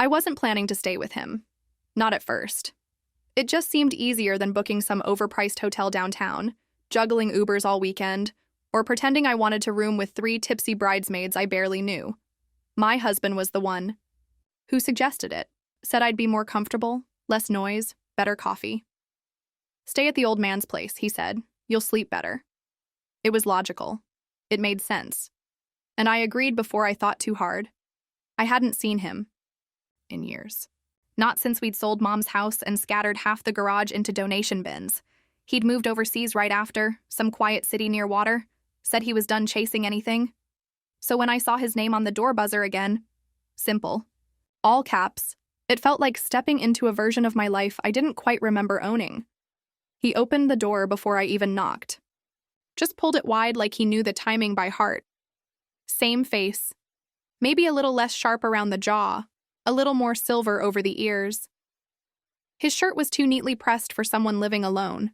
I wasn't planning to stay with him. Not at first. It just seemed easier than booking some overpriced hotel downtown, juggling Ubers all weekend, or pretending I wanted to room with 3 tipsy bridesmaids I barely knew. My husband was the one who suggested it, said I'd be more comfortable, less noise, better coffee. Stay at the old man's place, he said. You'll sleep better. It was logical. It made sense. And I agreed before I thought too hard. I hadn't seen him in years. Not since we'd sold Mom's house and scattered half the garage into donation bins. He'd moved overseas right after, some quiet city near water, said he was done chasing anything. So when I saw his name on the door buzzer again, simple, all caps, it felt like stepping into a version of my life I didn't quite remember owning. He opened the door before I even knocked. Just pulled it wide like he knew the timing by heart. Same face, maybe a little less sharp around the jaw, a little more silver over the ears. His shirt was too neatly pressed for someone living alone.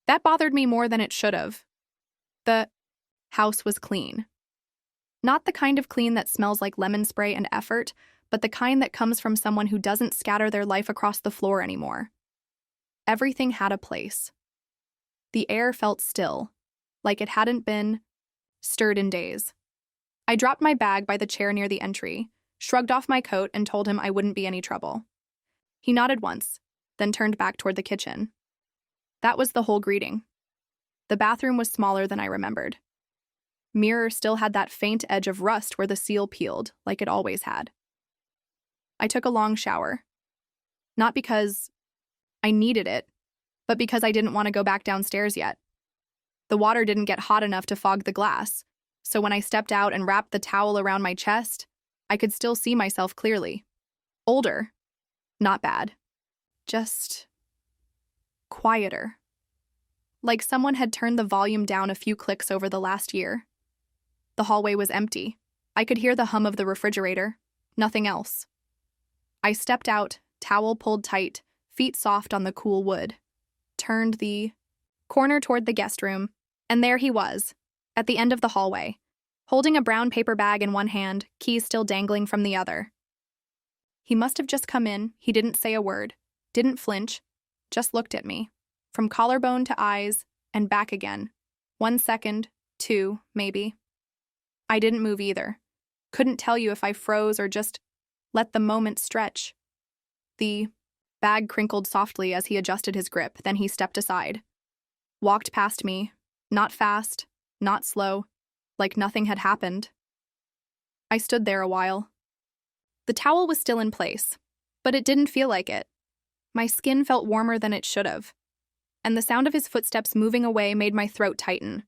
That bothered me more than it should have. The house was clean. Not the kind of clean that smells like lemon spray and effort, but the kind that comes from someone who doesn't scatter their life across the floor anymore. Everything had a place. The air felt still, like it hadn't been stirred in days. I dropped my bag by the chair near the entry, shrugged off my coat, and told him I wouldn't be any trouble. He nodded once, then turned back toward the kitchen. That was the whole greeting. The bathroom was smaller than I remembered. Mirror still had that faint edge of rust where the seal peeled, like it always had. I took a long shower. Not because I needed it, but because I didn't want to go back downstairs yet. The water didn't get hot enough to fog the glass, so when I stepped out and wrapped the towel around my chest, I could still see myself clearly. Older. Not bad. Just quieter. Like someone had turned the volume down a few clicks over the last year. The hallway was empty. I could hear the hum of the refrigerator. Nothing else. I stepped out, towel pulled tight, feet soft on the cool wood, turned the corner toward the guest room, and there he was, at the end of the hallway, holding a brown paper bag in one hand, keys still dangling from the other. He must have just come in. He didn't say a word, didn't flinch, just looked at me, from collarbone to eyes, and back again. 1 second, 2, maybe. I didn't move either. Couldn't tell you if I froze or just let the moment stretch. The bag crinkled softly as he adjusted his grip, then he stepped aside. Walked past me, not fast, not slow, like nothing had happened. I stood there a while. The towel was still in place, but it didn't feel like it. My skin felt warmer than it should have, and the sound of his footsteps moving away made my throat tighten.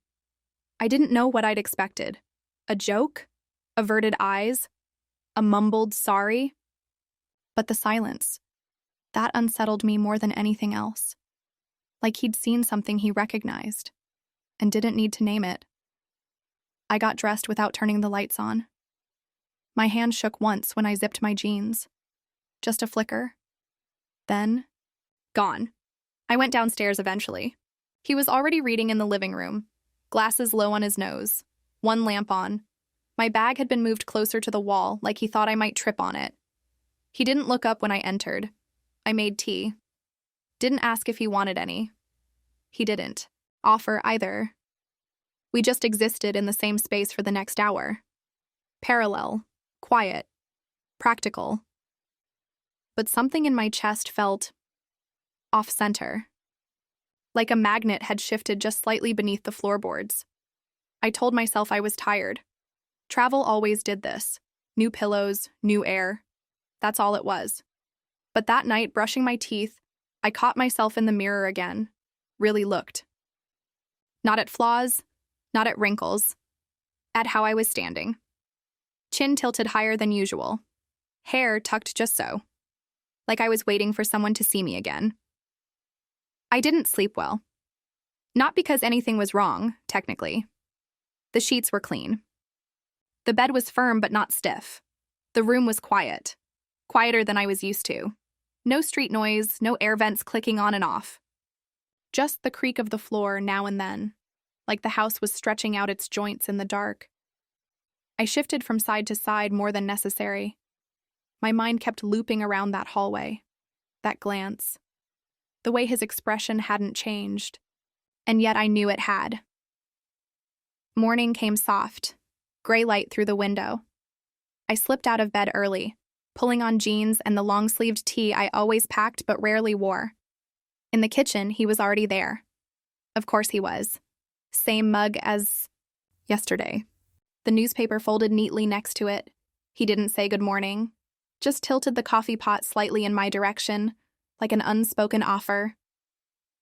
I didn't know what I'd expected. A joke? Averted eyes? A mumbled sorry? But the silence. That unsettled me more than anything else. Like he'd seen something he recognized, and didn't need to name it. I got dressed without turning the lights on. My hand shook once when I zipped my jeans. Just a flicker. Then, gone. I went downstairs eventually. He was already reading in the living room, glasses low on his nose, one lamp on. My bag had been moved closer to the wall, like he thought I might trip on it. He didn't look up when I entered. I made tea. Didn't ask if he wanted any. He didn't offer either. We just existed in the same space for the next hour. Parallel, quiet, practical. But something in my chest felt off-center. Like a magnet had shifted just slightly beneath the floorboards. I told myself I was tired. Travel always did this. New pillows, new air. That's all it was. But that night, brushing my teeth, I caught myself in the mirror again. Really looked. Not at flaws, not at wrinkles. At how I was standing. Chin tilted higher than usual. Hair tucked just so. Like I was waiting for someone to see me again. I didn't sleep well. Not because anything was wrong, technically. The sheets were clean. The bed was firm but not stiff. The room was quiet. Quieter than I was used to. No street noise, no air vents clicking on and off. Just the creak of the floor now and then, like the house was stretching out its joints in the dark. I shifted from side to side more than necessary. My mind kept looping around that hallway, that glance, the way his expression hadn't changed, and yet I knew it had. Morning came soft, gray light through the window. I slipped out of bed early, pulling on jeans and the long-sleeved tee I always packed but rarely wore. In the kitchen, he was already there. Of course he was. Same mug as yesterday. The newspaper folded neatly next to it. He didn't say good morning, just tilted the coffee pot slightly in my direction, like an unspoken offer.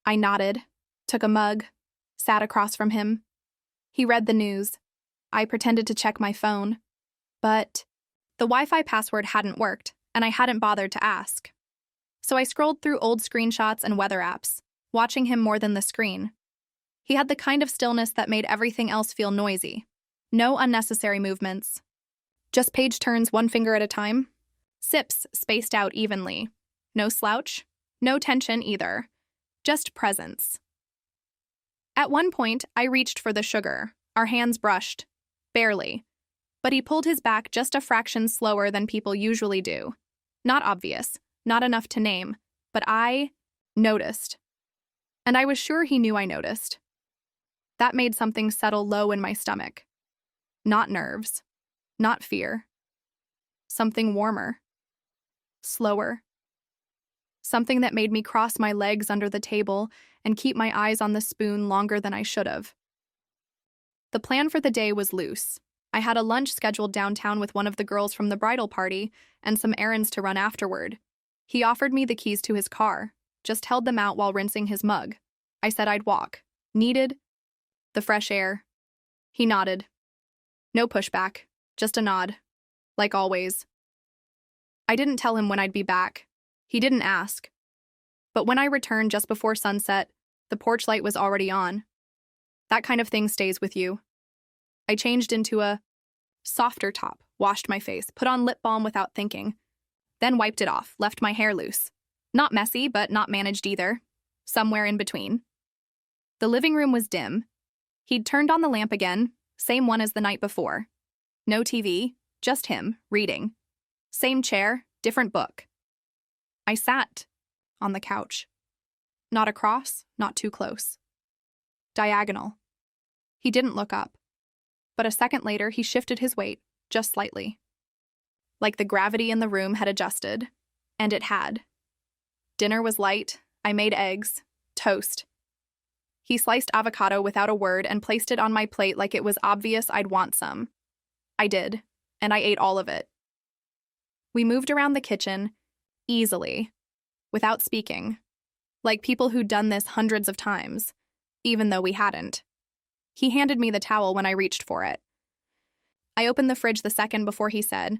I nodded, took a mug, sat across from him. He read the news. I pretended to check my phone, but the Wi-Fi password hadn't worked, and I hadn't bothered to ask. So I scrolled through old screenshots and weather apps, watching him more than the screen. He had the kind of stillness that made everything else feel noisy. No unnecessary movements. Just page turns one finger at a time. Sips spaced out evenly. No slouch, no tension either. Just presence. At one point, I reached for the sugar. Our hands brushed. Barely. But he pulled his back just a fraction slower than people usually do. Not obvious, not enough to name, but I noticed. And I was sure he knew I noticed. That made something settle low in my stomach. Not nerves. Not fear. Something warmer. Slower. Something that made me cross my legs under the table and keep my eyes on the spoon longer than I should have. The plan for the day was loose. I had a lunch scheduled downtown with one of the girls from the bridal party and some errands to run afterward. He offered me the keys to his car, just held them out while rinsing his mug. I said I'd walk. Needed the fresh air. He nodded. No pushback, just a nod, like always. I didn't tell him when I'd be back. He didn't ask. But when I returned just before sunset, the porch light was already on. That kind of thing stays with you. I changed into a softer top, washed my face, put on lip balm without thinking, then wiped it off, left my hair loose. Not messy, but not managed either. Somewhere in between. The living room was dim. He'd turned on the lamp again, same one as the night before. No TV, just him, reading. Same chair, different book. I sat on the couch. Not across, not too close. Diagonal. He didn't look up. But a second later, he shifted his weight, just slightly. Like the gravity in the room had adjusted. And it had. Dinner was light. I made eggs. Toast. He sliced avocado without a word and placed it on my plate like it was obvious I'd want some. I did, and I ate all of it. We moved around the kitchen, easily, without speaking, like people who'd done this hundreds of times, even though we hadn't. He handed me the towel when I reached for it. I opened the fridge the second before he said,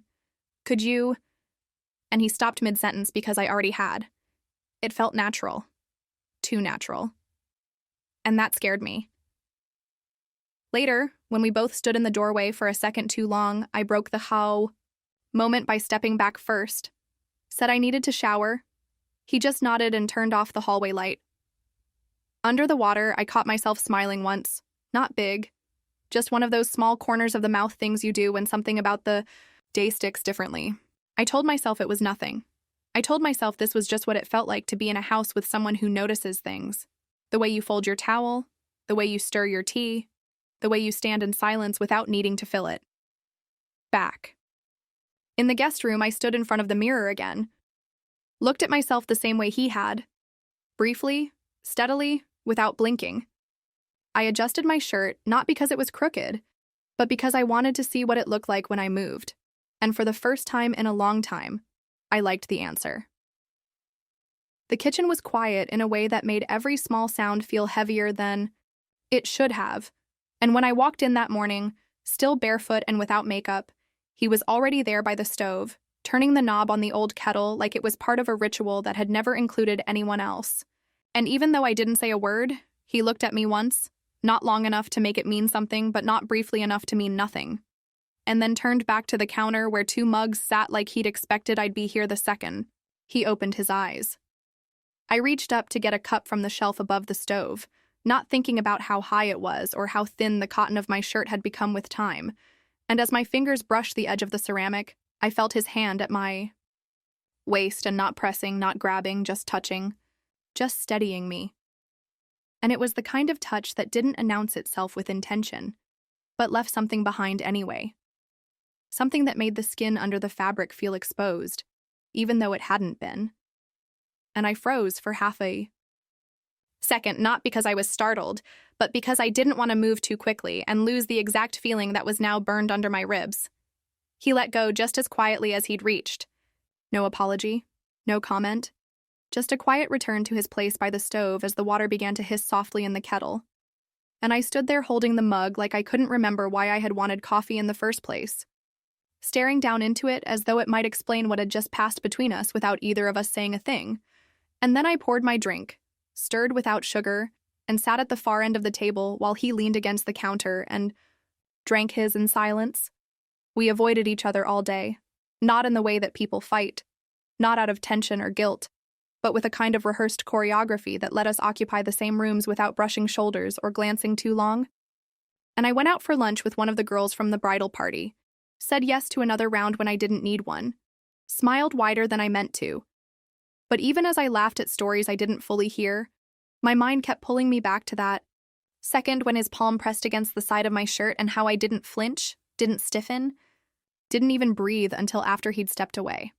"Could you?" And he stopped mid-sentence because I already had. It felt natural. Too natural. And that scared me. Later, when we both stood in the doorway for a second too long, I broke the how moment by stepping back first. Said I needed to shower. He just nodded and turned off the hallway light. Under the water, I caught myself smiling once. Not big. Just one of those small corners of the mouth things you do when something about the day sticks differently. I told myself it was nothing. I told myself this was just what it felt like to be in a house with someone who notices things. The way you fold your towel, the way you stir your tea, the way you stand in silence without needing to fill it. Back. In the guest room, I stood in front of the mirror again. Looked at myself the same way he had. Briefly, steadily, without blinking. I adjusted my shirt, not because it was crooked, but because I wanted to see what it looked like when I moved. And for the first time in a long time, I liked the answer. The kitchen was quiet in a way that made every small sound feel heavier than it should have. And when I walked in that morning, still barefoot and without makeup, he was already there by the stove, turning the knob on the old kettle like it was part of a ritual that had never included anyone else. And even though I didn't say a word, he looked at me once, not long enough to make it mean something, but not briefly enough to mean nothing. And then turned back to the counter where 2 mugs sat like he'd expected I'd be here the second. He opened his eyes. I reached up to get a cup from the shelf above the stove, not thinking about how high it was or how thin the cotton of my shirt had become with time. And as my fingers brushed the edge of the ceramic, I felt his hand at my waist and not pressing, not grabbing, just touching, just steadying me. And it was the kind of touch that didn't announce itself with intention, but left something behind anyway. Something that made the skin under the fabric feel exposed, even though it hadn't been. And I froze for half a second, not because I was startled, but because I didn't want to move too quickly and lose the exact feeling that was now burned under my ribs. He let go just as quietly as he'd reached. No apology, no comment, just a quiet return to his place by the stove as the water began to hiss softly in the kettle. And I stood there holding the mug like I couldn't remember why I had wanted coffee in the first place, staring down into it as though it might explain what had just passed between us without either of us saying a thing. And then I poured my drink, stirred without sugar, and sat at the far end of the table while he leaned against the counter and drank his in silence. We avoided each other all day, not in the way that people fight, not out of tension or guilt, but with a kind of rehearsed choreography that let us occupy the same rooms without brushing shoulders or glancing too long. And I went out for lunch with one of the girls from the bridal party, said yes to another round when I didn't need one, smiled wider than I meant to. But even as I laughed at stories I didn't fully hear, my mind kept pulling me back to that second when his palm pressed against the side of my shirt and how I didn't flinch, didn't stiffen, didn't even breathe until after he'd stepped away.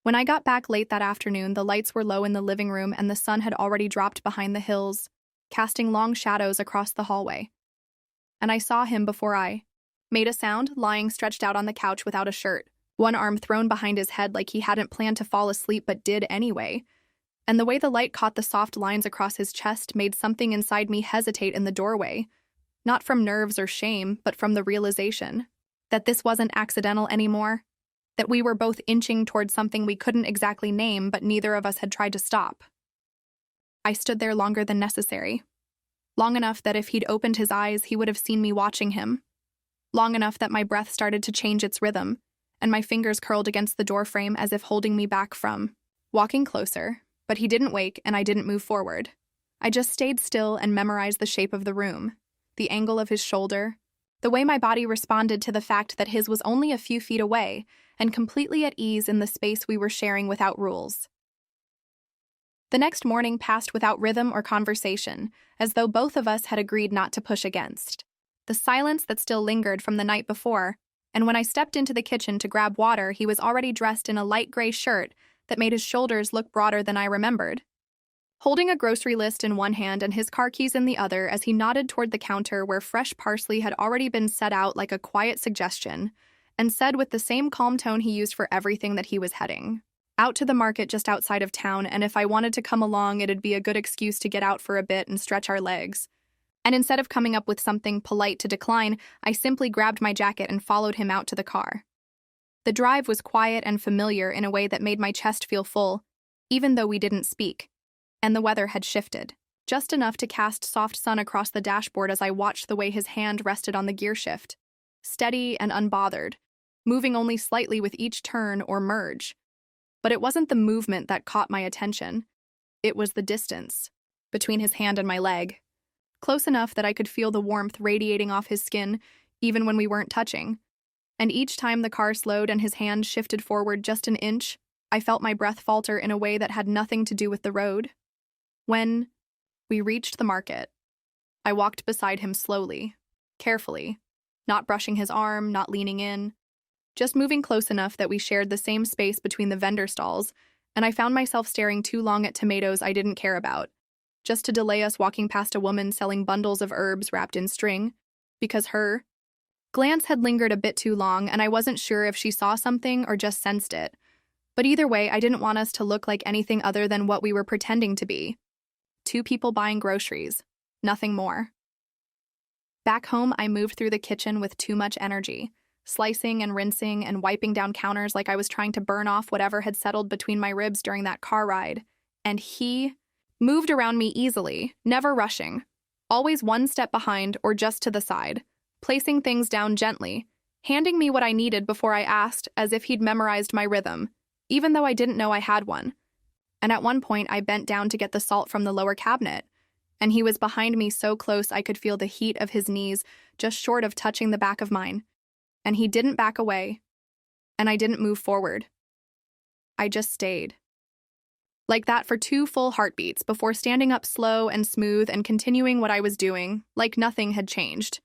When I got back late that afternoon, the lights were low in the living room and the sun had already dropped behind the hills, casting long shadows across the hallway. And I saw him before I made a sound, lying stretched out on the couch without a shirt, one arm thrown behind his head like he hadn't planned to fall asleep but did anyway. And the way the light caught the soft lines across his chest made something inside me hesitate in the doorway, not from nerves or shame, but from the realization that this wasn't accidental anymore, that we were both inching towards something we couldn't exactly name, but neither of us had tried to stop. I stood there longer than necessary, long enough that if he'd opened his eyes, he would have seen me watching him, long enough that my breath started to change its rhythm, and my fingers curled against the doorframe as if holding me back from walking closer. But he didn't wake, and I didn't move forward. I just stayed still and memorized the shape of the room, the angle of his shoulder, the way my body responded to the fact that his was only a few feet away and completely at ease in the space we were sharing without rules. The next morning passed without rhythm or conversation, as though both of us had agreed not to push against the silence that still lingered from the night before, and when I stepped into the kitchen to grab water, he was already dressed in a light gray shirt that made his shoulders look broader than I remembered, holding a grocery list in one hand and his car keys in the other as he nodded toward the counter where fresh parsley had already been set out like a quiet suggestion, and said with the same calm tone he used for everything that he was heading out to the market just outside of town, and if I wanted to come along, it'd be a good excuse to get out for a bit and stretch our legs. And instead of coming up with something polite to decline, I simply grabbed my jacket and followed him out to the car. The drive was quiet and familiar in a way that made my chest feel full, even though we didn't speak, and the weather had shifted, just enough to cast soft sun across the dashboard as I watched the way his hand rested on the gear shift, steady and unbothered, moving only slightly with each turn or merge. But it wasn't the movement that caught my attention. It was the distance between his hand and my leg, close enough that I could feel the warmth radiating off his skin, even when we weren't touching. And each time the car slowed and his hand shifted forward just an inch, I felt my breath falter in a way that had nothing to do with the road. When we reached the market, I walked beside him slowly, carefully, not brushing his arm, not leaning in, just moving close enough that we shared the same space between the vendor stalls, and I found myself staring too long at tomatoes I didn't care about, just to delay us walking past a woman selling bundles of herbs wrapped in string, because her glance had lingered a bit too long, and I wasn't sure if she saw something or just sensed it. But either way, I didn't want us to look like anything other than what we were pretending to be. Two people buying groceries, nothing more. Back home, I moved through the kitchen with too much energy, slicing and rinsing and wiping down counters like I was trying to burn off whatever had settled between my ribs during that car ride. And he moved around me easily, never rushing, always one step behind or just to the side, placing things down gently, handing me what I needed before I asked, as if he'd memorized my rhythm, even though I didn't know I had one. And at one point, I bent down to get the salt from the lower cabinet, and he was behind me so close I could feel the heat of his knees just short of touching the back of mine. And he didn't back away, and I didn't move forward, I just stayed. Like that for 2 full heartbeats before standing up slow and smooth and continuing what I was doing, like nothing had changed,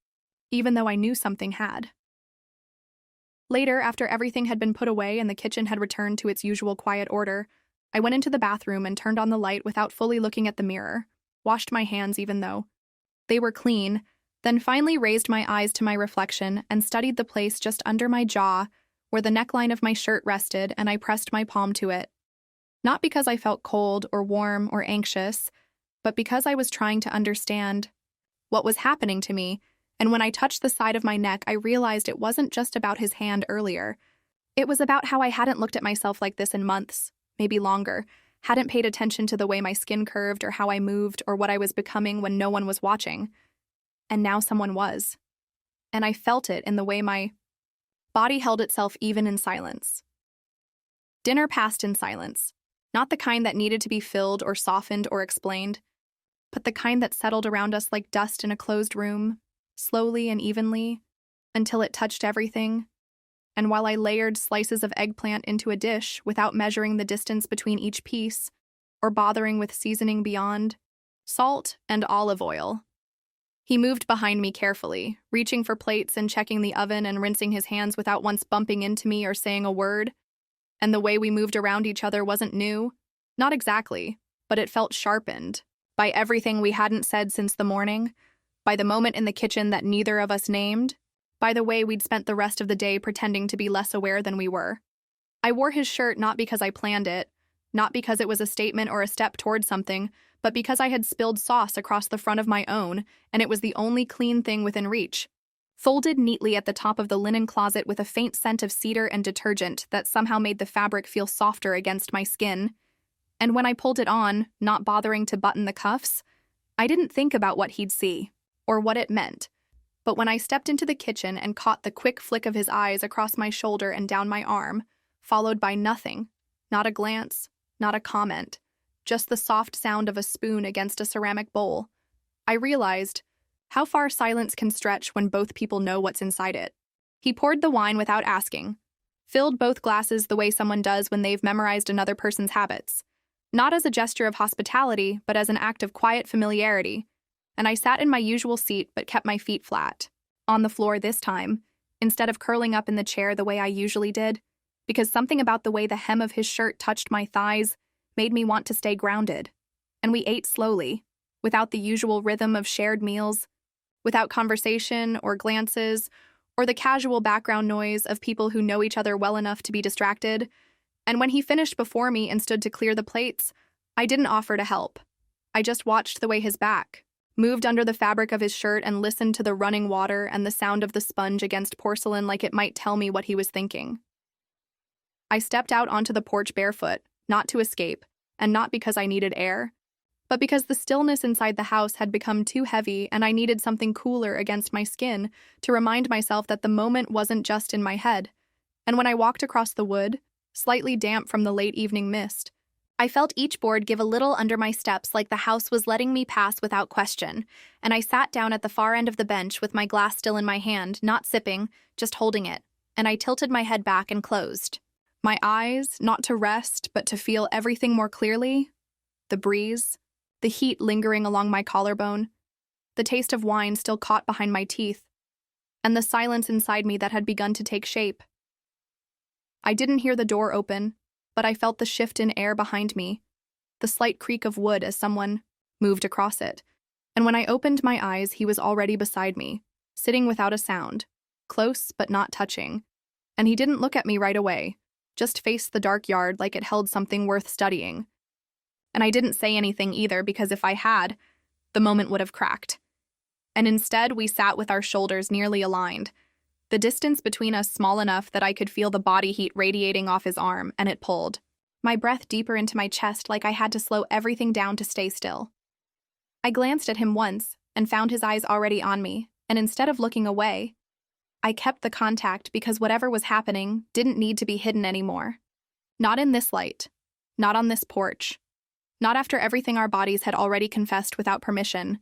even though I knew something had. Later, after everything had been put away and the kitchen had returned to its usual quiet order, I went into the bathroom and turned on the light without fully looking at the mirror, washed my hands even though they were clean, then finally raised my eyes to my reflection and studied the place just under my jaw where the neckline of my shirt rested, and I pressed my palm to it. Not because I felt cold or warm or anxious, but because I was trying to understand what was happening to me, and when I touched the side of my neck, I realized it wasn't just about his hand earlier. It was about how I hadn't looked at myself like this in months, maybe longer, hadn't paid attention to the way my skin curved or how I moved or what I was becoming when no one was watching. And now someone was. And I felt it in the way my body held itself even in silence. Dinner passed in silence. Not the kind that needed to be filled or softened or explained, but the kind that settled around us like dust in a closed room, slowly and evenly, until it touched everything. And while I layered slices of eggplant into a dish without measuring the distance between each piece, or bothering with seasoning beyond, salt and olive oil, he moved behind me carefully, reaching for plates and checking the oven and rinsing his hands without once bumping into me or saying a word. And the way we moved around each other wasn't new. Not exactly, but it felt sharpened by everything we hadn't said since the morning, by the moment in the kitchen that neither of us named, by the way we'd spent the rest of the day pretending to be less aware than we were. I wore his shirt not because I planned it, not because it was a statement or a step toward something, but because I had spilled sauce across the front of my own, and it was the only clean thing within reach. Folded neatly at the top of the linen closet with a faint scent of cedar and detergent that somehow made the fabric feel softer against my skin. And when I pulled it on, not bothering to button the cuffs, I didn't think about what he'd see, or what it meant. But when I stepped into the kitchen and caught the quick flick of his eyes across my shoulder and down my arm, followed by nothing, not a glance, not a comment, just the soft sound of a spoon against a ceramic bowl, I realized how far silence can stretch when both people know what's inside it. He poured the wine without asking, filled both glasses the way someone does when they've memorized another person's habits, not as a gesture of hospitality, but as an act of quiet familiarity, and I sat in my usual seat but kept my feet flat, on the floor this time, instead of curling up in the chair the way I usually did, because something about the way the hem of his shirt touched my thighs made me want to stay grounded. And we ate slowly, without the usual rhythm of shared meals, without conversation or glances, or the casual background noise of people who know each other well enough to be distracted. And when he finished before me and stood to clear the plates, I didn't offer to help. I just watched the way his back moved under the fabric of his shirt and listened to the running water and the sound of the sponge against porcelain like it might tell me what he was thinking. I stepped out onto the porch barefoot, not to escape, and not because I needed air, but because the stillness inside the house had become too heavy and I needed something cooler against my skin to remind myself that the moment wasn't just in my head. And when I walked across the wood, slightly damp from the late evening mist, I felt each board give a little under my steps like the house was letting me pass without question, and I sat down at the far end of the bench with my glass still in my hand, not sipping, just holding it, and I tilted my head back and closed my eyes, not to rest, but to feel everything more clearly. The breeze, the heat lingering along my collarbone, the taste of wine still caught behind my teeth, and the silence inside me that had begun to take shape. I didn't hear the door open, but I felt the shift in air behind me, the slight creak of wood as someone moved across it. And when I opened my eyes, he was already beside me, sitting without a sound, close but not touching. And he didn't look at me right away, just faced the dark yard like it held something worth studying. And I didn't say anything either, because if I had, the moment would have cracked. And instead, we sat with our shoulders nearly aligned, the distance between us small enough that I could feel the body heat radiating off his arm, and it pulled my breath deeper into my chest like I had to slow everything down to stay still. I glanced at him once and found his eyes already on me, and instead of looking away, I kept the contact because whatever was happening didn't need to be hidden anymore. Not in this light, not on this porch, not after everything our bodies had already confessed without permission,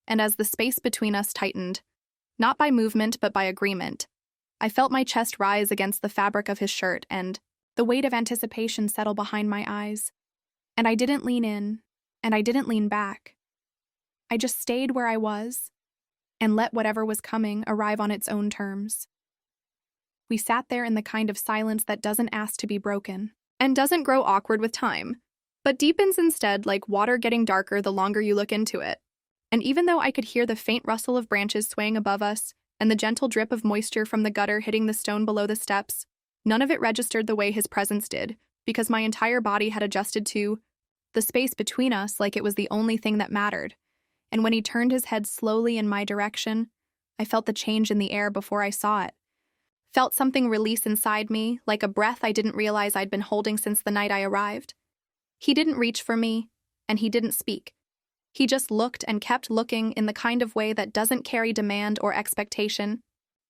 and as the space between us tightened, not by movement but by agreement, I felt my chest rise against the fabric of his shirt, and the weight of anticipation settle behind my eyes. And I didn't lean in, and I didn't lean back. I just stayed where I was and let whatever was coming arrive on its own terms. We sat there in the kind of silence that doesn't ask to be broken and doesn't grow awkward with time, but deepens instead like water getting darker the longer you look into it. And even though I could hear the faint rustle of branches swaying above us and the gentle drip of moisture from the gutter hitting the stone below the steps, none of it registered the way his presence did, because my entire body had adjusted to the space between us like it was the only thing that mattered. And when he turned his head slowly in my direction, I felt the change in the air before I saw it. Felt something release inside me, like a breath I didn't realize I'd been holding since the night I arrived. He didn't reach for me, and he didn't speak. He just looked and kept looking in the kind of way that doesn't carry demand or expectation,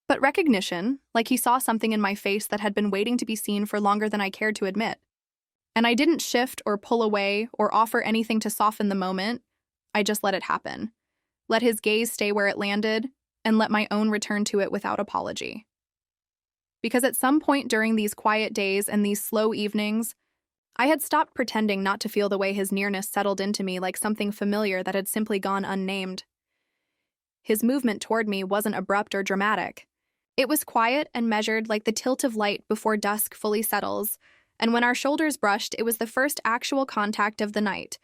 but recognition, like he saw something in my face that had been waiting to be seen for longer than I cared to admit. And I didn't shift or pull away or offer anything to soften the moment. I just let it happen. Let his gaze stay where it landed, and let my own return to it without apology. Because at some point during these quiet days and these slow evenings, I had stopped pretending not to feel the way his nearness settled into me like something familiar that had simply gone unnamed. His movement toward me wasn't abrupt or dramatic. It was quiet and measured like the tilt of light before dusk fully settles, and when our shoulders brushed, it was the first actual contact of the night,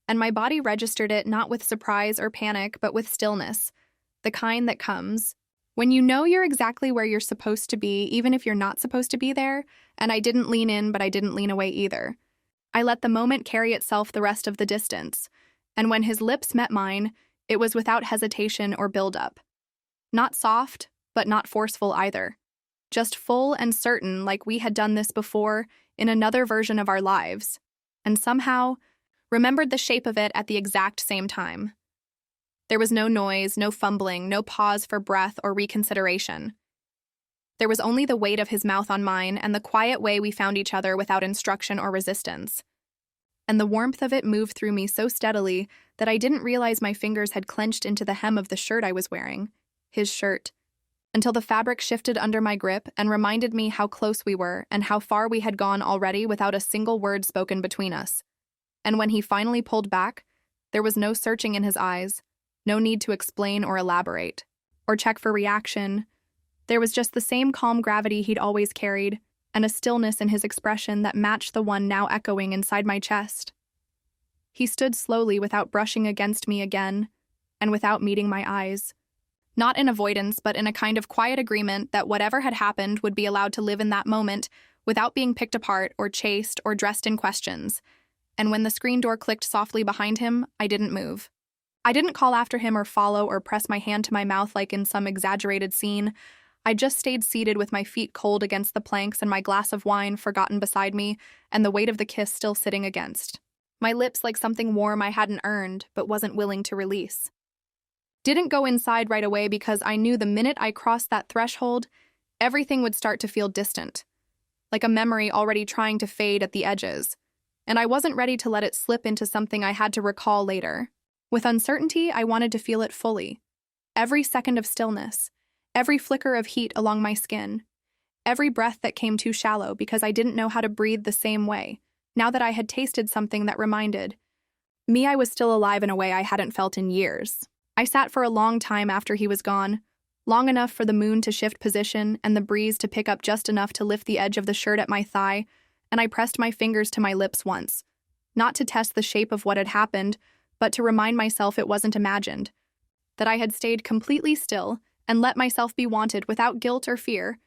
and my body registered it not with surprise or panic, but with stillness, the kind that comes when you know you're exactly where you're supposed to be, even if you're not supposed to be there. And I didn't lean in, but I didn't lean away either. I let the moment carry itself the rest of the distance, and when his lips met mine, it was without hesitation or build-up. Not soft, but not forceful either. Just full and certain, like we had done this before in another version of our lives, and somehow remembered the shape of it at the exact same time. There was no noise, no fumbling, no pause for breath or reconsideration. There was only the weight of his mouth on mine and the quiet way we found each other without instruction or resistance. And the warmth of it moved through me so steadily that I didn't realize my fingers had clenched into the hem of the shirt I was wearing, his shirt, until the fabric shifted under my grip and reminded me how close we were and how far we had gone already without a single word spoken between us. And when he finally pulled back, there was no searching in his eyes, no need to explain or elaborate, or check for reaction. There was just the same calm gravity he'd always carried, and a stillness in his expression that matched the one now echoing inside my chest. He stood slowly without brushing against me again, and without meeting my eyes. Not in avoidance, but in a kind of quiet agreement that whatever had happened would be allowed to live in that moment without being picked apart or chased or dressed in questions. And when the screen door clicked softly behind him, I didn't move. I didn't call after him or follow or press my hand to my mouth like in some exaggerated scene. I just stayed seated with my feet cold against the planks and my glass of wine forgotten beside me and the weight of the kiss still sitting against my lips like something warm I hadn't earned but wasn't willing to release. Didn't go inside right away because I knew the minute I crossed that threshold, everything would start to feel distant, like a memory already trying to fade at the edges, and I wasn't ready to let it slip into something I had to recall later. With uncertainty, I wanted to feel it fully. Every second of stillness, every flicker of heat along my skin, every breath that came too shallow because I didn't know how to breathe the same way, now that I had tasted something that reminded me I was still alive in a way I hadn't felt in years. I sat for a long time after he was gone, long enough for the moon to shift position and the breeze to pick up just enough to lift the edge of the shirt at my thigh, and I pressed my fingers to my lips once, not to test the shape of what had happened, but to remind myself it wasn't imagined, that I had stayed completely still and let myself be wanted without guilt or fear.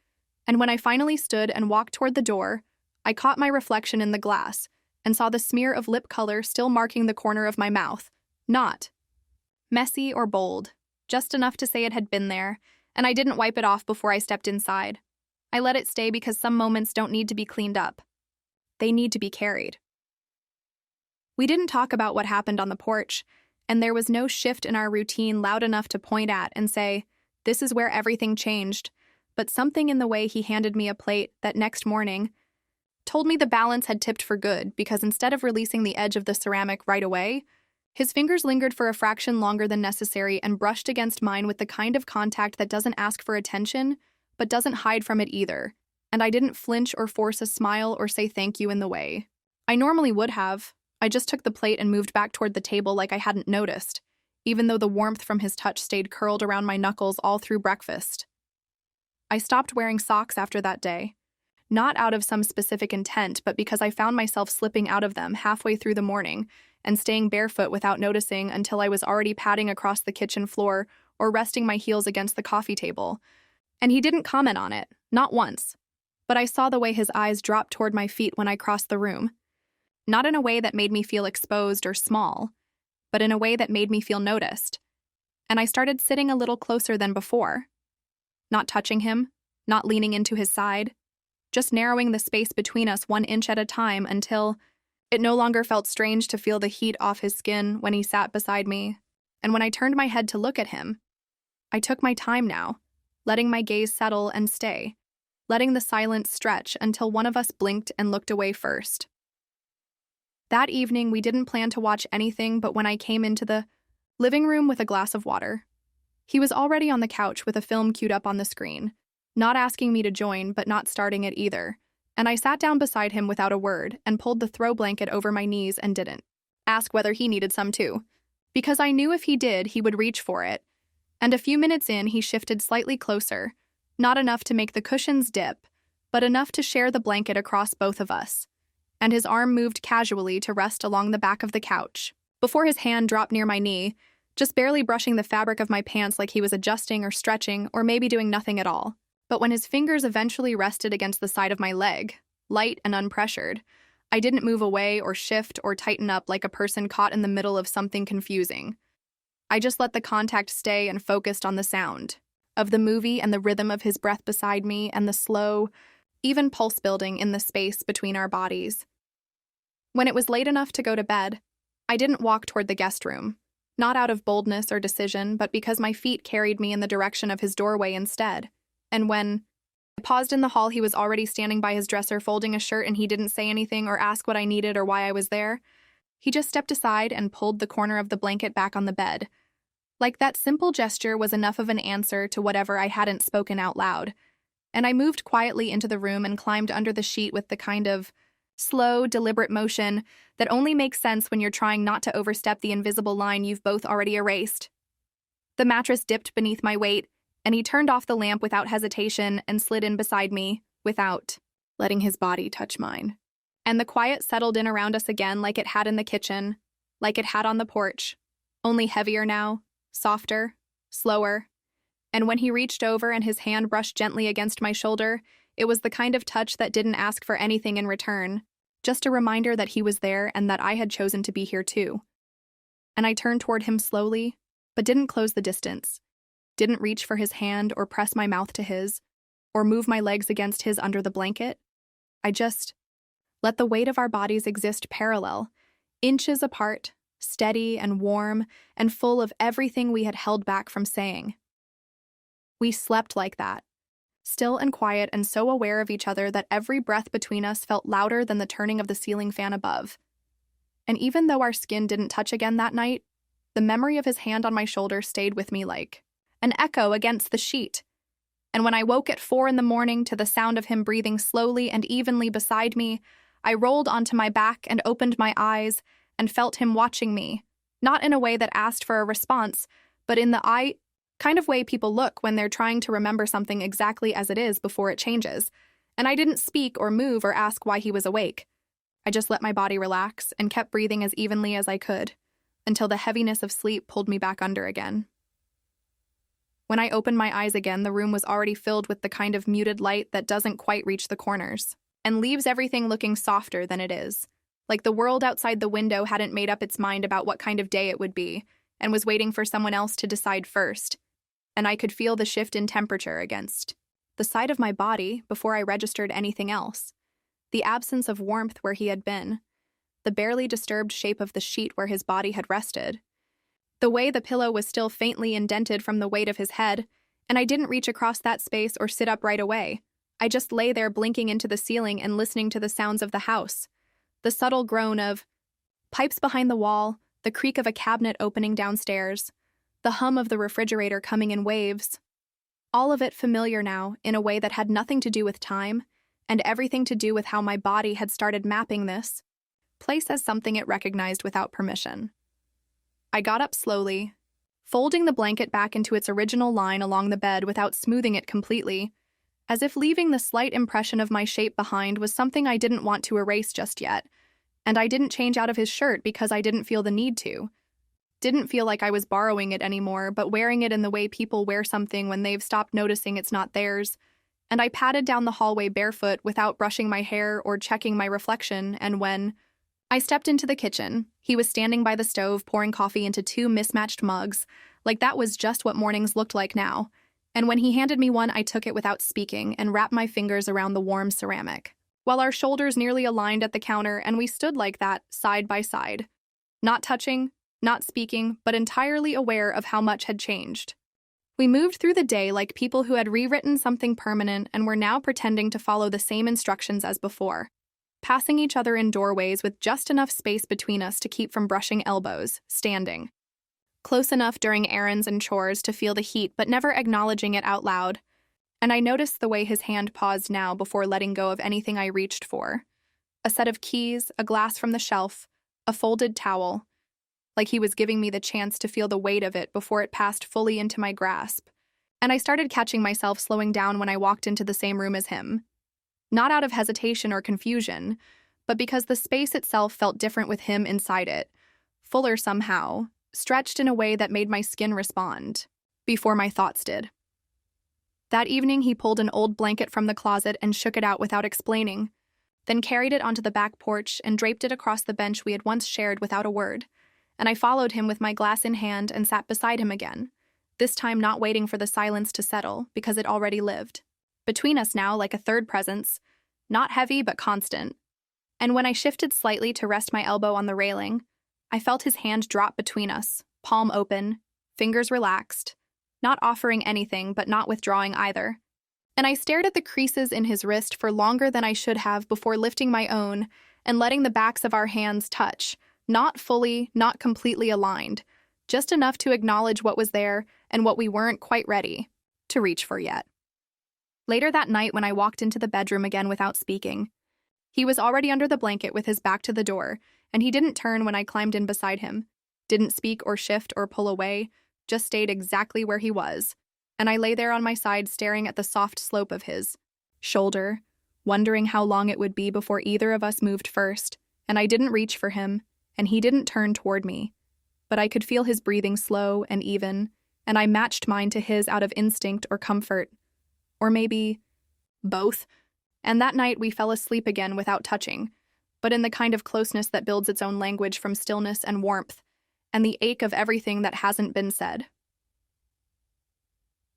And when I finally stood and walked toward the door, I caught my reflection in the glass and saw the smear of lip color still marking the corner of my mouth. Not messy or bold, just enough to say it had been there, and I didn't wipe it off before I stepped inside. I let it stay because some moments don't need to be cleaned up. They need to be carried. We didn't talk about what happened on the porch, and there was no shift in our routine loud enough to point at and say, this is where everything changed, but something in the way he handed me a plate that next morning told me the balance had tipped for good because instead of releasing the edge of the ceramic right away, his fingers lingered for a fraction longer than necessary and brushed against mine with the kind of contact that doesn't ask for attention, but doesn't hide from it either. and I didn't flinch or force a smile or say thank you in the way I normally would have. I just took the plate and moved back toward the table like I hadn't noticed, even though the warmth from his touch stayed curled around my knuckles all through breakfast. I stopped wearing socks after that day, not out of some specific intent, but because I found myself slipping out of them halfway through the morning and staying barefoot without noticing until I was already padding across the kitchen floor or resting my heels against the coffee table. And he didn't comment on it, not once, but I saw the way his eyes dropped toward my feet when I crossed the room. Not in a way that made me feel exposed or small, but in a way that made me feel noticed. And I started sitting a little closer than before. Not touching him, not leaning into his side, just narrowing the space between us 1 inch at a time until it no longer felt strange to feel the heat off his skin when he sat beside me. And when I turned my head to look at him, I took my time now, letting my gaze settle and stay, letting the silence stretch until one of us blinked and looked away first. That evening, we didn't plan to watch anything, but when I came into the living room with a glass of water, he was already on the couch with a film queued up on the screen, not asking me to join, but not starting it either, and I sat down beside him without a word and pulled the throw blanket over my knees and didn't ask whether he needed some too, because I knew if he did, he would reach for it, and a few minutes in, he shifted slightly closer, not enough to make the cushions dip, but enough to share the blanket across both of us, and his arm moved casually to rest along the back of the couch, before his hand dropped near my knee, just barely brushing the fabric of my pants like he was adjusting or stretching or maybe doing nothing at all. But when his fingers eventually rested against the side of my leg, light and unpressured, I didn't move away or shift or tighten up like a person caught in the middle of something confusing. I just let the contact stay and focused on the sound of the movie and the rhythm of his breath beside me and the slow, even pulse building in the space between our bodies. When it was late enough to go to bed, I didn't walk toward the guest room, not out of boldness or decision, but because my feet carried me in the direction of his doorway instead. And when I paused in the hall, he was already standing by his dresser folding a shirt, and he didn't say anything or ask what I needed or why I was there. He just stepped aside and pulled the corner of the blanket back on the bed. Like that simple gesture was enough of an answer to whatever I hadn't spoken out loud. And I moved quietly into the room and climbed under the sheet with the kind of slow, deliberate motion that only makes sense when you're trying not to overstep the invisible line you've both already erased. The mattress dipped beneath my weight, and he turned off the lamp without hesitation and slid in beside me without letting his body touch mine. And the quiet settled in around us again like it had in the kitchen, like it had on the porch, only heavier now, softer, slower. And when he reached over and his hand brushed gently against my shoulder, it was the kind of touch that didn't ask for anything in return, just a reminder that he was there and that I had chosen to be here too. And I turned toward him slowly, but didn't close the distance, didn't reach for his hand or press my mouth to his, or move my legs against his under the blanket. I just let the weight of our bodies exist parallel, inches apart, steady and warm, and full of everything we had held back from saying. We slept like that, still and quiet and so aware of each other that every breath between us felt louder than the turning of the ceiling fan above. And even though our skin didn't touch again that night, the memory of his hand on my shoulder stayed with me like an echo against the sheet. And when I woke at 4 a.m. to the sound of him breathing slowly and evenly beside me, I rolled onto my back and opened my eyes and felt him watching me, not in a way that asked for a response, but in the kind of way people look when they're trying to remember something exactly as it is before it changes. And I didn't speak or move or ask why he was awake. I just let my body relax and kept breathing as evenly as I could, until the heaviness of sleep pulled me back under again. When I opened my eyes again, the room was already filled with the kind of muted light that doesn't quite reach the corners, and leaves everything looking softer than it is, like the world outside the window hadn't made up its mind about what kind of day it would be, and was waiting for someone else to decide first. And I could feel the shift in temperature against the side of my body before I registered anything else, the absence of warmth where he had been, the barely disturbed shape of the sheet where his body had rested, the way the pillow was still faintly indented from the weight of his head, and I didn't reach across that space or sit up right away. I just lay there blinking into the ceiling and listening to the sounds of the house, the subtle groan of pipes behind the wall, the creak of a cabinet opening downstairs, the hum of the refrigerator coming in waves. All of it familiar now, in a way that had nothing to do with time, and everything to do with how my body had started mapping this place as something it recognized without permission. I got up slowly, folding the blanket back into its original line along the bed without smoothing it completely, as if leaving the slight impression of my shape behind was something I didn't want to erase just yet, and I didn't change out of his shirt because I didn't feel the need to. Didn't feel like I was borrowing it anymore, but wearing it in the way people wear something when they've stopped noticing it's not theirs, and I padded down the hallway barefoot without brushing my hair or checking my reflection, and when I stepped into the kitchen, he was standing by the stove pouring coffee into two mismatched mugs, like that was just what mornings looked like now. And when he handed me one, I took it without speaking and wrapped my fingers around the warm ceramic, while our shoulders nearly aligned at the counter, and we stood like that, side by side. Not touching, not speaking, but entirely aware of how much had changed. We moved through the day like people who had rewritten something permanent and were now pretending to follow the same instructions as before, passing each other in doorways with just enough space between us to keep from brushing elbows, standing close enough during errands and chores to feel the heat but never acknowledging it out loud. And I noticed the way his hand paused now before letting go of anything I reached for. A set of keys, a glass from the shelf, a folded towel, like he was giving me the chance to feel the weight of it before it passed fully into my grasp. And I started catching myself slowing down when I walked into the same room as him. Not out of hesitation or confusion, but because the space itself felt different with him inside it, fuller somehow, stretched in a way that made my skin respond, before my thoughts did. That evening, he pulled an old blanket from the closet and shook it out without explaining, then carried it onto the back porch and draped it across the bench we had once shared without a word. And I followed him with my glass in hand and sat beside him again, this time not waiting for the silence to settle, because it already lived. Between us now like a third presence, not heavy but constant. And when I shifted slightly to rest my elbow on the railing, I felt his hand drop between us, palm open, fingers relaxed, not offering anything but not withdrawing either. And I stared at the creases in his wrist for longer than I should have before lifting my own and letting the backs of our hands touch, not fully, not completely aligned, just enough to acknowledge what was there and what we weren't quite ready to reach for yet. Later that night, when I walked into the bedroom again without speaking, he was already under the blanket with his back to the door, and he didn't turn when I climbed in beside him, didn't speak or shift or pull away, just stayed exactly where he was, and I lay there on my side staring at the soft slope of his shoulder, wondering how long it would be before either of us moved first, and I didn't reach for him, and he didn't turn toward me, but I could feel his breathing slow and even, and I matched mine to his out of instinct or comfort, or maybe both, and that night we fell asleep again without touching, but in the kind of closeness that builds its own language from stillness and warmth, and the ache of everything that hasn't been said.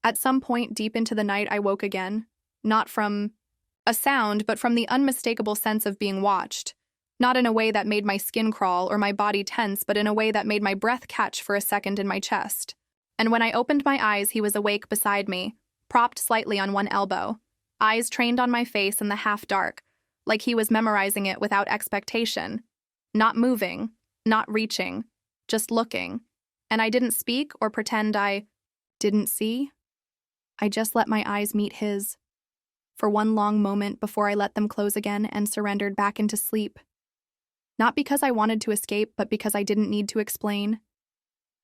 At some point deep into the night I woke again, not from a sound, but from the unmistakable sense of being watched, not in a way that made my skin crawl or my body tense, but in a way that made my breath catch for a second in my chest. And when I opened my eyes, he was awake beside me, propped slightly on one elbow, eyes trained on my face in the half-dark, like he was memorizing it without expectation, not moving, not reaching, just looking. And I didn't speak or pretend I didn't see. I just let my eyes meet his, for one long moment before I let them close again and surrendered back into sleep. Not because I wanted to escape, but because I didn't need to explain.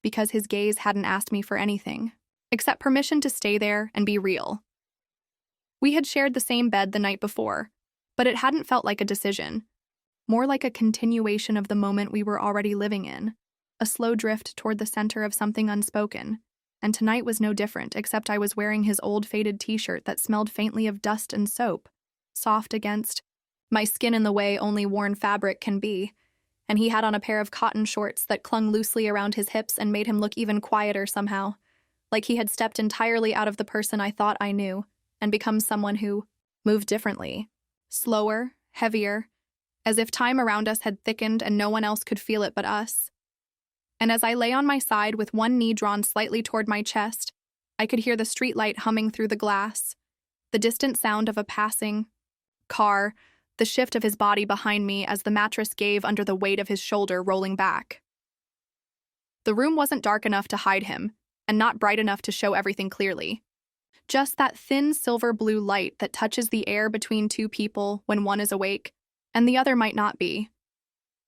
Because his gaze hadn't asked me for anything, except permission to stay there and be real. We had shared the same bed the night before, but it hadn't felt like a decision, more like a continuation of the moment we were already living in, a slow drift toward the center of something unspoken. And tonight was no different, except I was wearing his old faded t-shirt that smelled faintly of dust and soap, soft against my skin in the way only worn fabric can be, and he had on a pair of cotton shorts that clung loosely around his hips and made him look even quieter somehow, like he had stepped entirely out of the person I thought I knew and become someone who moved differently, slower, heavier, as if time around us had thickened and no one else could feel it but us. And as I lay on my side with one knee drawn slightly toward my chest, I could hear the streetlight humming through the glass, the distant sound of a passing car, the shift of his body behind me as the mattress gave under the weight of his shoulder rolling back. The room wasn't dark enough to hide him, and not bright enough to show everything clearly. Just that thin silver blue light that touches the air between two people when one is awake, and the other might not be.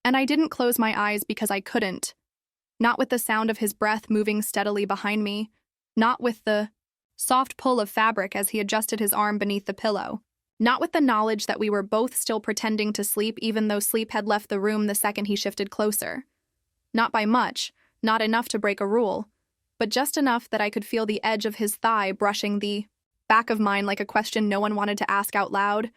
And I didn't close my eyes because I couldn't. Not with the sound of his breath moving steadily behind me, not with the soft pull of fabric as he adjusted his arm beneath the pillow, not with the knowledge that we were both still pretending to sleep even though sleep had left the room the second he shifted closer. Not by much, not enough to break a rule, but just enough that I could feel the edge of his thigh brushing the back of mine like a question no one wanted to ask out loud.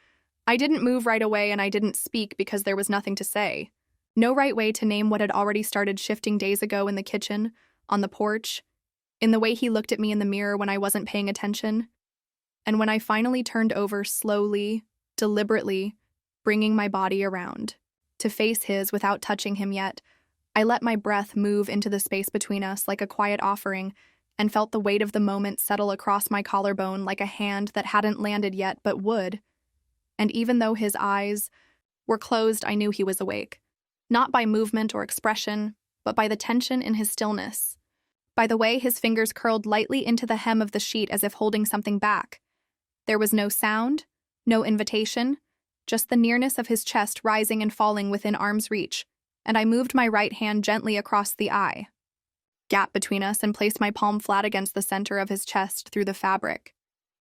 I didn't move right away and I didn't speak because there was nothing to say. No right way to name what had already started shifting days ago in the kitchen, on the porch, in the way he looked at me in the mirror when I wasn't paying attention. And when I finally turned over slowly, deliberately, bringing my body around, to face his without touching him yet, I let my breath move into the space between us like a quiet offering and felt the weight of the moment settle across my collarbone like a hand that hadn't landed yet but would. And even though his eyes were closed, I knew he was awake. Not by movement or expression, but by the tension in his stillness. By the way his fingers curled lightly into the hem of the sheet as if holding something back. There was no sound, no invitation, just the nearness of his chest rising and falling within arm's reach, and I moved my right hand gently across the eye gap between us and placed my palm flat against the center of his chest through the fabric.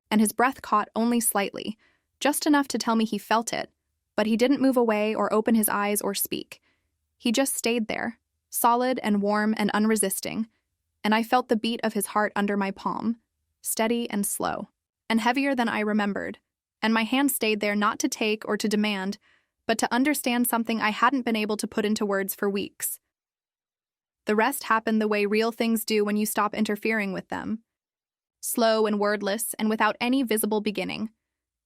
And his breath caught only slightly, just enough to tell me he felt it, but he didn't move away or open his eyes or speak. He just stayed there, solid and warm and unresisting, and I felt the beat of his heart under my palm, steady and slow, and heavier than I remembered, and my hand stayed there not to take or to demand, but to understand something I hadn't been able to put into words for weeks. The rest happened the way real things do when you stop interfering with them. Slow and wordless and without any visible beginning.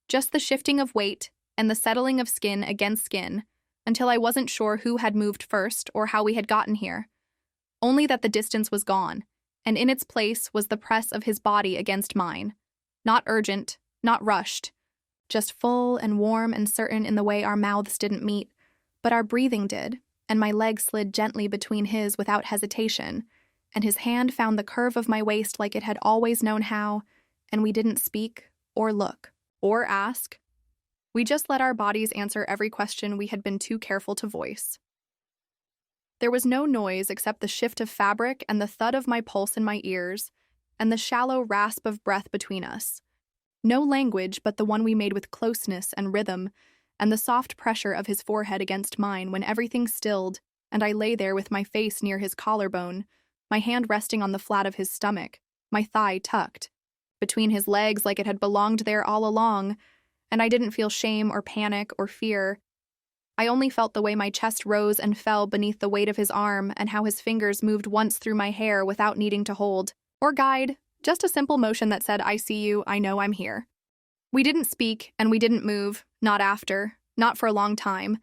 Just the shifting of weight and the settling of skin against skin, until I wasn't sure who had moved first or how we had gotten here. Only that the distance was gone, and in its place was the press of his body against mine. Not urgent, not rushed, just full and warm and certain in the way our mouths didn't meet, but our breathing did, and my leg slid gently between his without hesitation, and his hand found the curve of my waist like it had always known how, and we didn't speak or look or ask. We just let our bodies answer every question we had been too careful to voice. There was no noise except the shift of fabric and the thud of my pulse in my ears, and the shallow rasp of breath between us. No language but the one we made with closeness and rhythm, and the soft pressure of his forehead against mine when everything stilled, and I lay there with my face near his collarbone, my hand resting on the flat of his stomach, my thigh tucked, between his legs like it had belonged there all along, and I didn't feel shame or panic or fear. I only felt the way my chest rose and fell beneath the weight of his arm and how his fingers moved once through my hair without needing to hold or guide, just a simple motion that said, I see you, I know I'm here. We didn't speak and we didn't move, not after, not for a long time,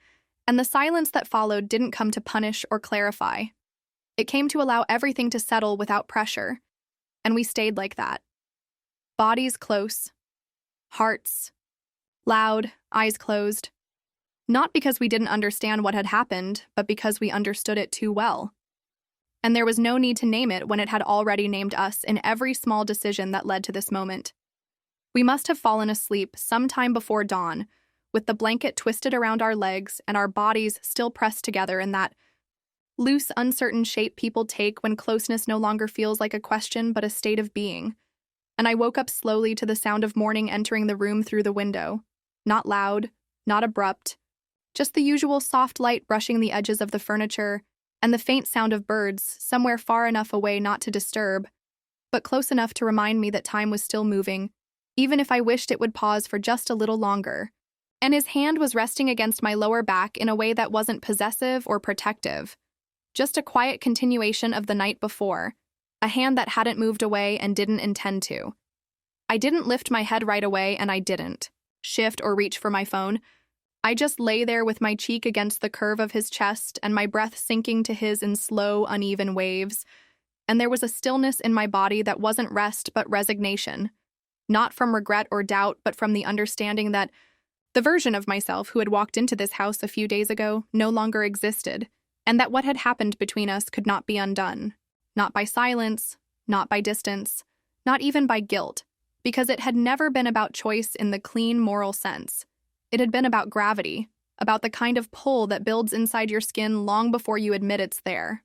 and the silence that followed didn't come to punish or clarify. It came to allow everything to settle without pressure, and we stayed like that. Bodies close, hearts loud, eyes closed. Not because we didn't understand what had happened, but because we understood it too well. And there was no need to name it when it had already named us in every small decision that led to this moment. We must have fallen asleep sometime before dawn, with the blanket twisted around our legs and our bodies still pressed together in that loose, uncertain shape people take when closeness no longer feels like a question but a state of being. And I woke up slowly to the sound of morning entering the room through the window. Not loud, not abrupt, just the usual soft light brushing the edges of the furniture and the faint sound of birds somewhere far enough away not to disturb, but close enough to remind me that time was still moving, even if I wished it would pause for just a little longer. And his hand was resting against my lower back in a way that wasn't possessive or protective, just a quiet continuation of the night before, a hand that hadn't moved away and didn't intend to. I didn't lift my head right away, and I didn't shift or reach for my phone. I just lay there with my cheek against the curve of his chest and my breath sinking to his in slow, uneven waves. And there was a stillness in my body that wasn't rest but resignation, not from regret or doubt, but from the understanding that the version of myself who had walked into this house a few days ago no longer existed, and that what had happened between us could not be undone, not by silence, not by distance, not even by guilt, because it had never been about choice in the clean moral sense. It had been about gravity, about the kind of pull that builds inside your skin long before you admit it's there.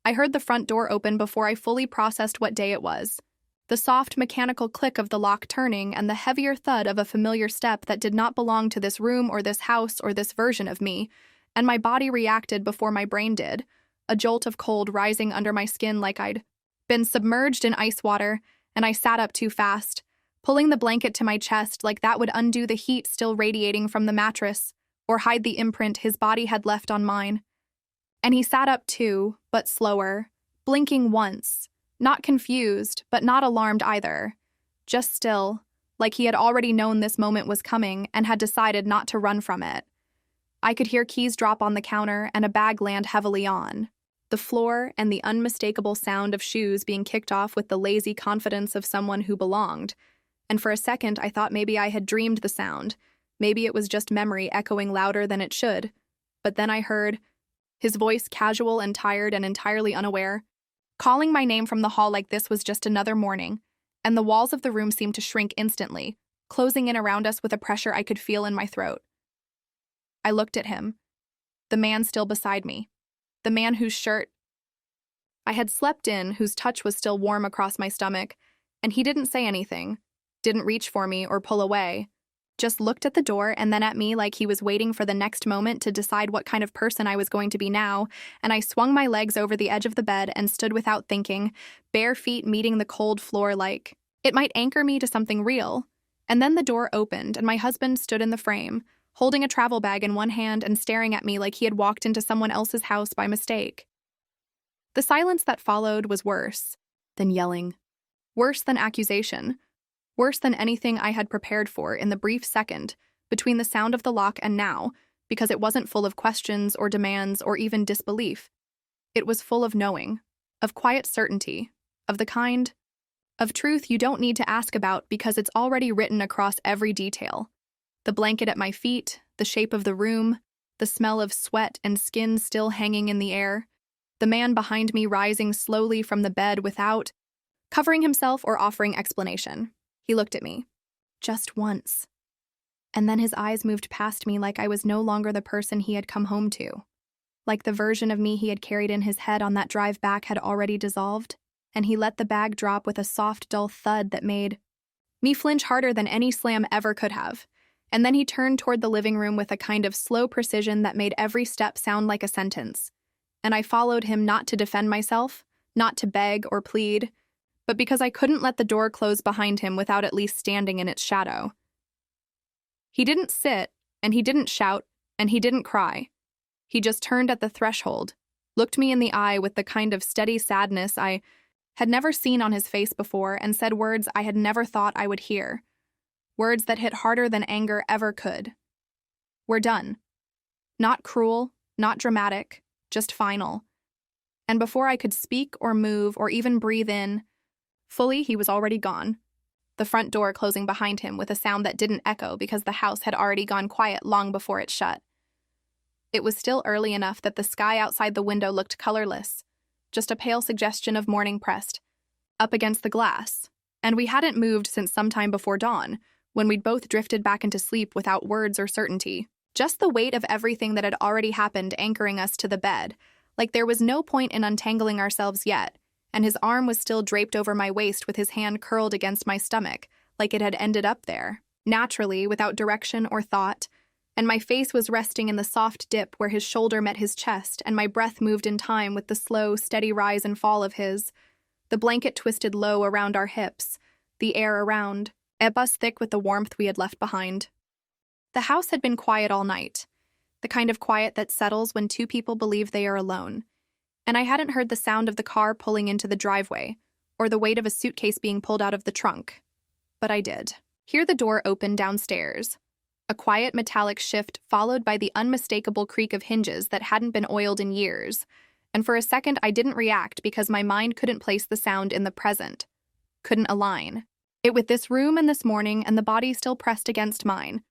I heard the front door open before I fully processed what day it was. The soft mechanical click of the lock turning and the heavier thud of a familiar step that did not belong to this room or this house or this version of me, and my body reacted before my brain did, a jolt of cold rising under my skin like I'd been submerged in ice water, and I sat up too fast, pulling the blanket to my chest like that would undo the heat still radiating from the mattress, or hide the imprint his body had left on mine. And he sat up too, but slower, blinking once, not confused, but not alarmed either, just still, like he had already known this moment was coming and had decided not to run from it. I could hear keys drop on the counter and a bag land heavily on the floor, and the unmistakable sound of shoes being kicked off with the lazy confidence of someone who belonged. And for a second, I thought maybe I had dreamed the sound. Maybe it was just memory echoing louder than it should. But then I heard his voice, casual and tired and entirely unaware. Calling my name from the hall like this was just another morning, and the walls of the room seemed to shrink instantly, closing in around us with a pressure I could feel in my throat. I looked at him, the man still beside me, the man whose shirt I had slept in, whose touch was still warm across my stomach, and he didn't say anything, didn't reach for me or pull away, just looked at the door and then at me like he was waiting for the next moment to decide what kind of person I was going to be now, and I swung my legs over the edge of the bed and stood without thinking, bare feet meeting the cold floor like it might anchor me to something real. And then the door opened and my husband stood in the frame, holding a travel bag in one hand and staring at me like he had walked into someone else's house by mistake. The silence that followed was worse than yelling, worse than accusation, worse than anything I had prepared for in the brief second between the sound of the lock and now, because it wasn't full of questions or demands or even disbelief. It was full of knowing, of quiet certainty, of the kind of truth you don't need to ask about because it's already written across every detail. The blanket at my feet, the shape of the room, the smell of sweat and skin still hanging in the air, the man behind me rising slowly from the bed without covering himself or offering explanation. He looked at me, just once, and then his eyes moved past me like I was no longer the person he had come home to, like the version of me he had carried in his head on that drive back had already dissolved, and he let the bag drop with a soft, dull thud that made me flinch harder than any slam ever could have, and then he turned toward the living room with a kind of slow precision that made every step sound like a sentence, and I followed him not to defend myself, not to beg or plead, but because I couldn't let the door close behind him without at least standing in its shadow. He didn't sit, and he didn't shout, and he didn't cry. He just turned at the threshold, looked me in the eye with the kind of steady sadness I had never seen on his face before, and said words I had never thought I would hear. Words that hit harder than anger ever could. We're done. Not cruel, not dramatic, just final. And before I could speak or move or even breathe in, fully, he was already gone, the front door closing behind him with a sound that didn't echo because the house had already gone quiet long before it shut. It was still early enough that the sky outside the window looked colorless, just a pale suggestion of morning pressed up against the glass, and we hadn't moved since sometime before dawn, when we'd both drifted back into sleep without words or certainty, just the weight of everything that had already happened anchoring us to the bed, like there was no point in untangling ourselves yet, and his arm was still draped over my waist with his hand curled against my stomach, like it had ended up there, naturally, without direction or thought, and my face was resting in the soft dip where his shoulder met his chest, and my breath moved in time with the slow, steady rise and fall of his. The blanket twisted low around our hips, the air around, us thick with the warmth we had left behind. The house had been quiet all night, the kind of quiet that settles when two people believe they are alone, and I hadn't heard the sound of the car pulling into the driveway, or the weight of a suitcase being pulled out of the trunk. But I did hear the door open downstairs, a quiet metallic shift followed by the unmistakable creak of hinges that hadn't been oiled in years, and for a second I didn't react because my mind couldn't place the sound in the present, couldn't align it with this room and this morning and the body still pressed against mine.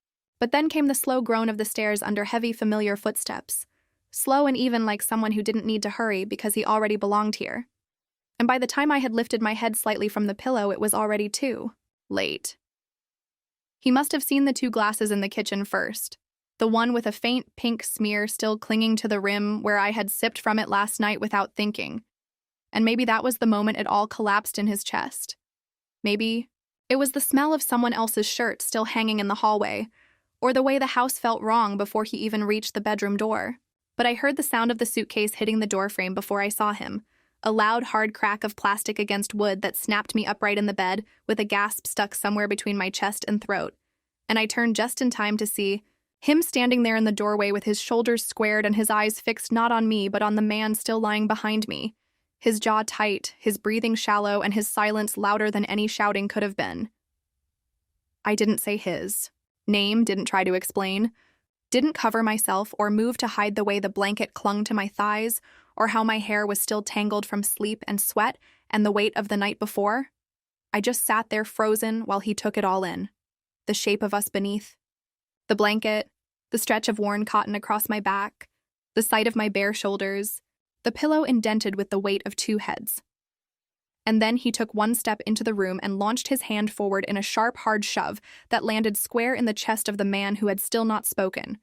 But then came the slow groan of the stairs under heavy familiar footsteps, slow and even like someone who didn't need to hurry because he already belonged here. And by the time I had lifted my head slightly from the pillow, it was already too late. He must have seen the two glasses in the kitchen first, the one with a faint pink smear still clinging to the rim where I had sipped from it last night without thinking. And maybe that was the moment it all collapsed in his chest. Maybe it was the smell of someone else's shirt still hanging in the hallway, or the way the house felt wrong before he even reached the bedroom door. But I heard the sound of the suitcase hitting the doorframe before I saw him, a loud, hard crack of plastic against wood that snapped me upright in the bed with a gasp stuck somewhere between my chest and throat. And I turned just in time to see him standing there in the doorway with his shoulders squared and his eyes fixed not on me but on the man still lying behind me, his jaw tight, his breathing shallow, and his silence louder than any shouting could have been. I didn't say his name, didn't try to explain, didn't cover myself or move to hide the way the blanket clung to my thighs or how my hair was still tangled from sleep and sweat and the weight of the night before. I just sat there frozen while he took it all in. The shape of us beneath, the blanket, the stretch of worn cotton across my back, the sight of my bare shoulders, the pillow indented with the weight of two heads. And then he took one step into the room and launched his hand forward in a sharp, hard shove that landed square in the chest of the man who had still not spoken,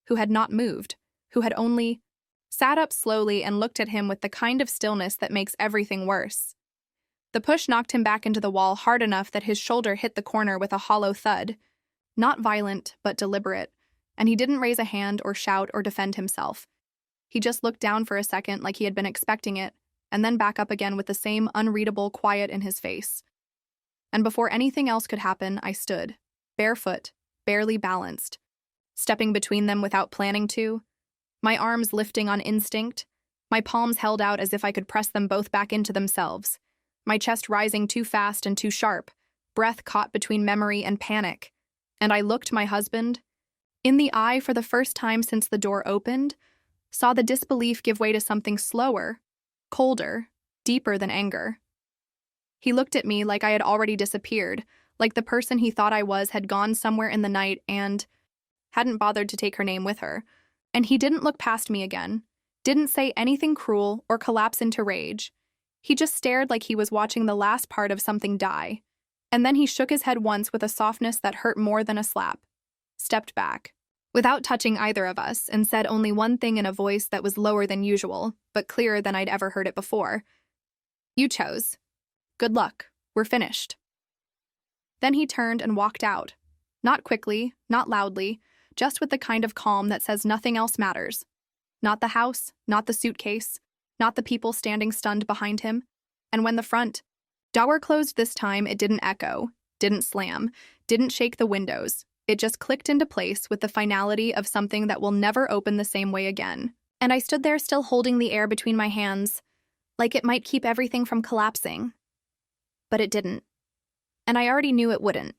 who had not moved, who had only sat up slowly and looked at him with the kind of stillness that makes everything worse. The push knocked him back into the wall hard enough that his shoulder hit the corner with a hollow thud, not violent but deliberate, and he didn't raise a hand or shout or defend himself. He just looked down for a second like he had been expecting it, and then back up again with the same unreadable quiet in his face. And before anything else could happen, I stood, barefoot, barely balanced, stepping between them without planning to, my arms lifting on instinct, my palms held out as if I could press them both back into themselves, my chest rising too fast and too sharp, breath caught between memory and panic. And I looked my husband in the eye for the first time since the door opened, saw the disbelief give way to something slower, colder, deeper than anger. He looked at me like I had already disappeared, like the person he thought I was had gone somewhere in the night and hadn't bothered to take her name with her. And he didn't look past me again, didn't say anything cruel or collapse into rage. He just stared like he was watching the last part of something die. And then he shook his head once with a softness that hurt more than a slap, stepped back, without touching either of us, and said only one thing in a voice that was lower than usual, but clearer than I'd ever heard it before. "You chose. Good luck. We're finished." Then he turned and walked out. Not quickly, not loudly, just with the kind of calm that says nothing else matters. Not the house, not the suitcase, not the people standing stunned behind him. And when the front door closed this time, it didn't echo, didn't slam, didn't shake the windows. It just clicked into place with the finality of something that will never open the same way again. And I stood there still holding the air between my hands, like it might keep everything from collapsing. But it didn't. And I already knew it wouldn't.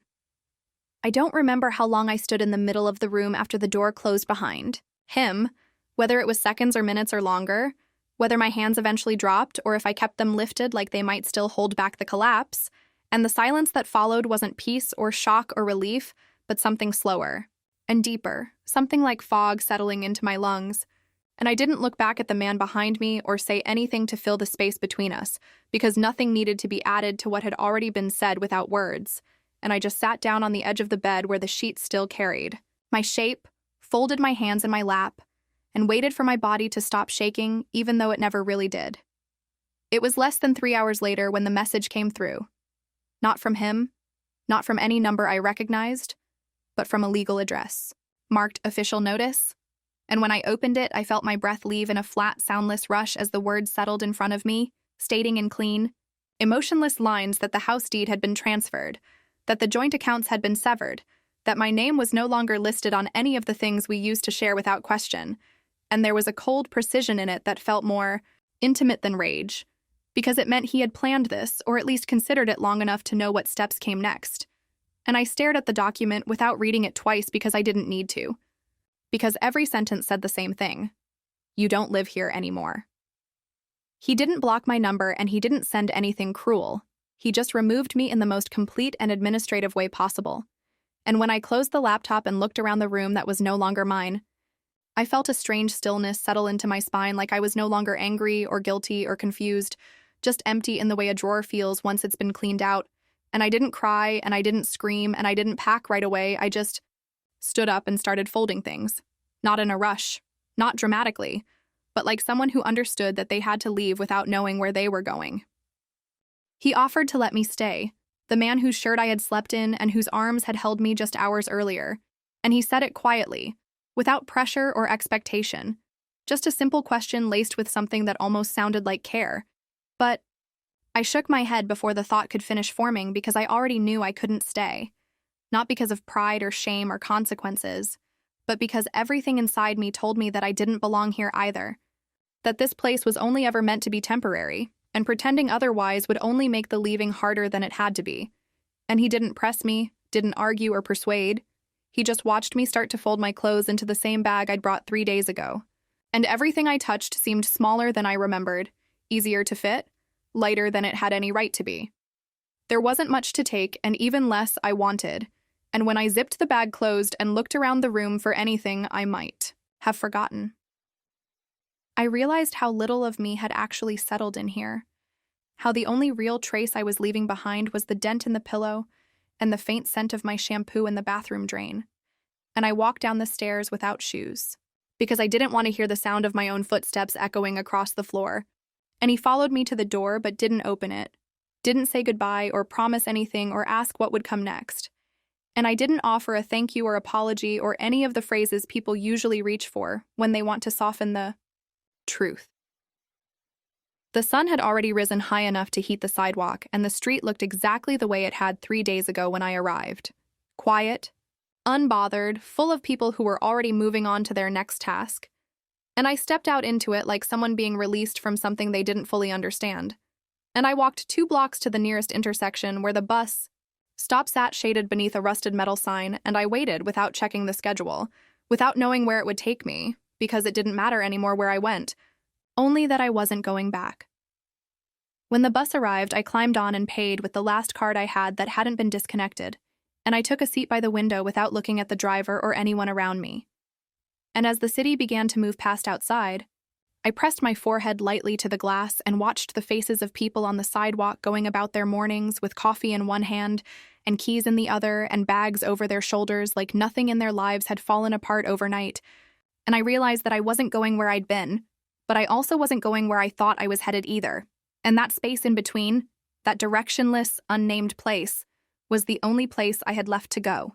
I don't remember how long I stood in the middle of the room after the door closed behind him, whether it was seconds or minutes or longer, whether my hands eventually dropped or if I kept them lifted like they might still hold back the collapse, and the silence that followed wasn't peace or shock or relief, but something slower and deeper, something like fog settling into my lungs. And I didn't look back at the man behind me or say anything to fill the space between us, because nothing needed to be added to what had already been said without words. And I just sat down on the edge of the bed where the sheets still carried my shape, folded my hands in my lap, and waited for my body to stop shaking, even though it never really did. It was less than 3 hours later when the message came through. Not from him, not from any number I recognized, but from a legal address, marked official notice. And when I opened it, I felt my breath leave in a flat, soundless rush as the words settled in front of me, stating in clean, emotionless lines that the house deed had been transferred, that the joint accounts had been severed, that my name was no longer listed on any of the things we used to share without question, and there was a cold precision in it that felt more intimate than rage, because it meant he had planned this, or at least considered it long enough to know what steps came next. And I stared at the document without reading it twice because I didn't need to. Because every sentence said the same thing. You don't live here anymore. He didn't block my number and he didn't send anything cruel. He just removed me in the most complete and administrative way possible. And when I closed the laptop and looked around the room that was no longer mine, I felt a strange stillness settle into my spine, like I was no longer angry or guilty or confused, just empty in the way a drawer feels once it's been cleaned out. And I didn't cry, and I didn't scream, and I didn't pack right away. I just stood up and started folding things. Not in a rush, not dramatically, but like someone who understood that they had to leave without knowing where they were going. He offered to let me stay, the man whose shirt I had slept in and whose arms had held me just hours earlier, and he said it quietly, without pressure or expectation. Just a simple question laced with something that almost sounded like care. But I shook my head before the thought could finish forming because I already knew I couldn't stay. Not because of pride or shame or consequences, but because everything inside me told me that I didn't belong here either. That this place was only ever meant to be temporary, and pretending otherwise would only make the leaving harder than it had to be. And he didn't press me, didn't argue or persuade. He just watched me start to fold my clothes into the same bag I'd brought 3 days ago. And everything I touched seemed smaller than I remembered, easier to fit, lighter than it had any right to be. There wasn't much to take, and even less I wanted, and when I zipped the bag closed and looked around the room for anything I might have forgotten, I realized how little of me had actually settled in here, how the only real trace I was leaving behind was the dent in the pillow and the faint scent of my shampoo in the bathroom drain. And I walked down the stairs without shoes, because I didn't want to hear the sound of my own footsteps echoing across the floor. And he followed me to the door but didn't open it, didn't say goodbye or promise anything or ask what would come next. And I didn't offer a thank you or apology or any of the phrases people usually reach for when they want to soften the truth. The sun had already risen high enough to heat the sidewalk, and the street looked exactly the way it had 3 days ago when I arrived. Quiet, unbothered, full of people who were already moving on to their next task. And I stepped out into it like someone being released from something they didn't fully understand. And I walked 2 blocks to the nearest intersection where the bus stop sat shaded beneath a rusted metal sign, and I waited without checking the schedule, without knowing where it would take me, because it didn't matter anymore where I went, only that I wasn't going back. When the bus arrived, I climbed on and paid with the last card I had that hadn't been disconnected, and I took a seat by the window without looking at the driver or anyone around me. And as the city began to move past outside, I pressed my forehead lightly to the glass and watched the faces of people on the sidewalk going about their mornings with coffee in one hand and keys in the other and bags over their shoulders like nothing in their lives had fallen apart overnight. And I realized that I wasn't going where I'd been, but I also wasn't going where I thought I was headed either. And that space in between, that directionless, unnamed place, was the only place I had left to go.